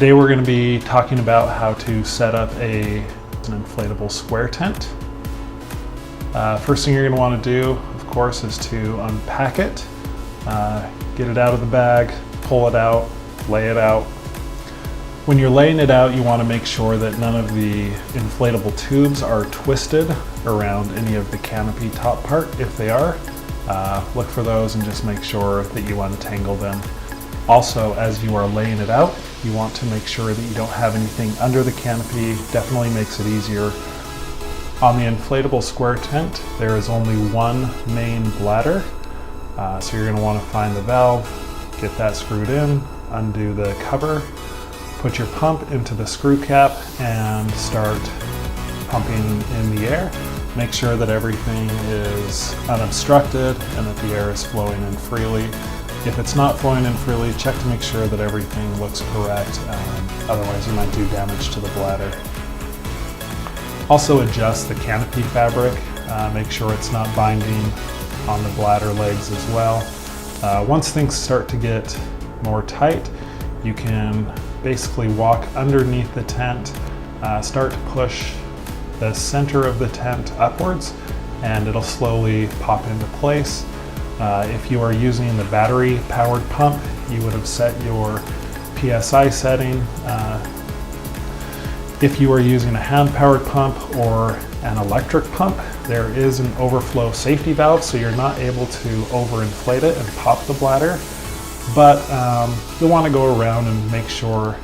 Today we're going to be talking about how to set up an inflatable square tent. First thing you're going to want to do, of course, is to unpack it, get it out of the bag, pull it out, lay it out. When you're laying it out, you want to make sure that none of the inflatable tubes are twisted around any of the canopy top part. If they are, look for those and just make sure that you untangle them. Also, as you are laying it out, you want to make sure that you don't have anything under the canopy. Definitely makes it easier. On the inflatable square tent, there is only one main bladder. So you're going to want to find the valve, get that screwed in, undo the cover, put your pump into the screw cap and start pumping in the air. Make sure that everything is unobstructed and that the air is flowing in freely. If it's not flowing in freely, check to make sure that everything looks correct. Otherwise you might do damage to the bladder. Also adjust the canopy fabric. Make sure it's not binding on the bladder legs as well. Once things start to get more tight, you can basically walk underneath the tent, start to push the center of the tent upwards, and it'll slowly pop into place. If you are using the battery powered pump, you would have set your PSI setting. If you are using a hand powered pump or an electric pump, there is an overflow safety valve, so you're not able to overinflate it and pop the bladder. But you'll want to go around and make sure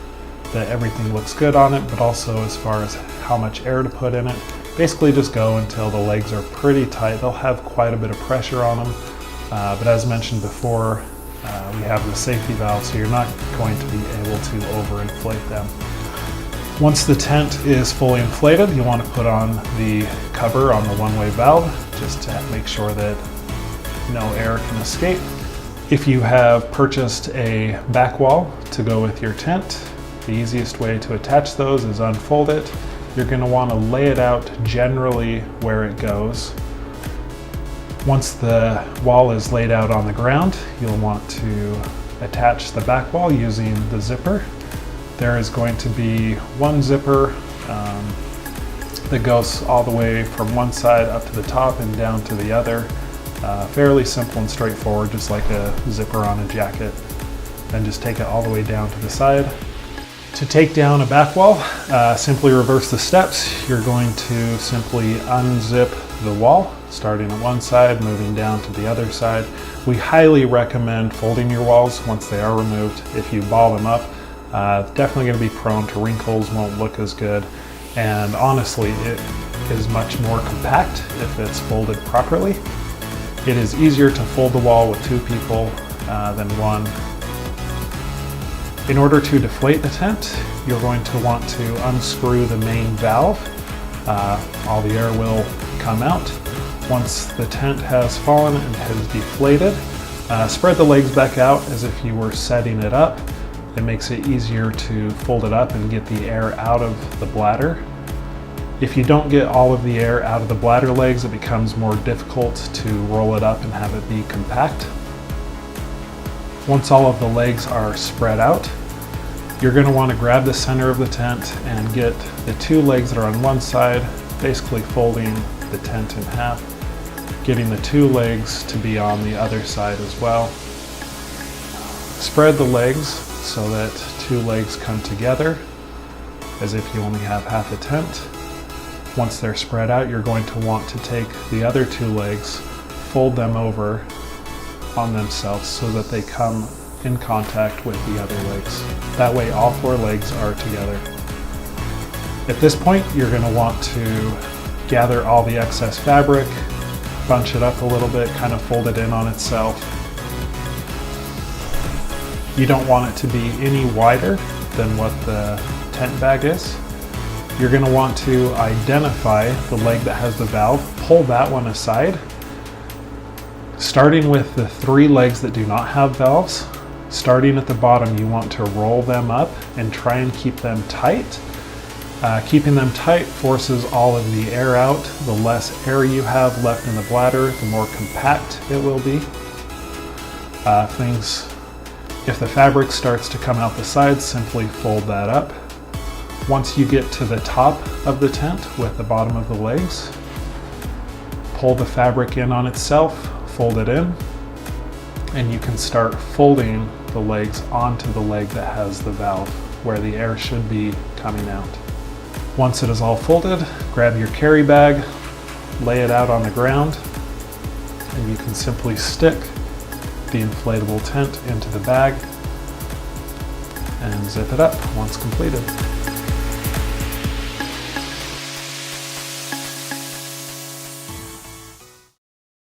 that everything looks good on it, but also as far as how much air to put in it, basically just go until the legs are pretty tight. They'll have quite a bit of pressure on them. But as mentioned before, we have the safety valve, so you're not going to be able to overinflate them. Once the tent is fully inflated, you want to put on the cover on the one-way valve, just to make sure that no air can escape. If you have purchased a back wall to go with your tent, the easiest way to attach those is unfold it. You're going to want to lay it out generally where it goes. Once the wall is laid out on the ground, you'll want to attach the back wall using the zipper. There is going to be one zipper that goes all the way from one side up to the top and down to the other. Fairly simple and straightforward, just like a zipper on a jacket. Then just take it all the way down to the side. To take down a back wall, simply reverse the steps. You're going to simply unzip the wall, starting at one side, moving down to the other side. We highly recommend folding your walls once they are removed. If you ball them up, definitely going to be prone to wrinkles, won't look as good. And honestly, it is much more compact if it's folded properly. It is easier to fold the wall with two people than one. In order to deflate the tent, you're going to want to unscrew the main valve. All the air will come out. Once the tent has fallen and has deflated, spread the legs back out as if you were setting it up. It makes it easier to fold it up and get the air out of the bladder. If you don't get all of the air out of the bladder legs, it becomes more difficult to roll it up and have it be compact. Once all of the legs are spread out, you're going to want to grab the center of the tent and get the two legs that are on one side, basically folding the tent in half, getting the two legs to be on the other side as well. Spread the legs so that two legs come together as if you only have half a tent. Once they're spread out, you're going to want to take the other two legs, fold them over on themselves so that they come in contact with the other legs. That way all four legs are together. At this point, you're going to want to gather all the excess fabric, bunch it up a little bit, kind of fold it in on itself. You don't want it to be any wider than what the tent bag is. You're going to want to identify the leg that has the valve, pull that one aside. Starting with the three legs that do not have valves, starting at the bottom, you want to roll them up and try and keep them tight. Keeping them tight forces all of the air out. The less air you have left in the bladder, the more compact it will be. Things If the fabric starts to come out the sides, simply fold that up. Once you get to the top of the tent with the bottom of the legs, pull the fabric in on itself, fold it in, and you can start folding the legs onto the leg that has the valve, where the air should be coming out. Once it is all folded, grab your carry bag, lay it out on the ground, and you can simply stick the inflatable tent into the bag and zip it up once completed.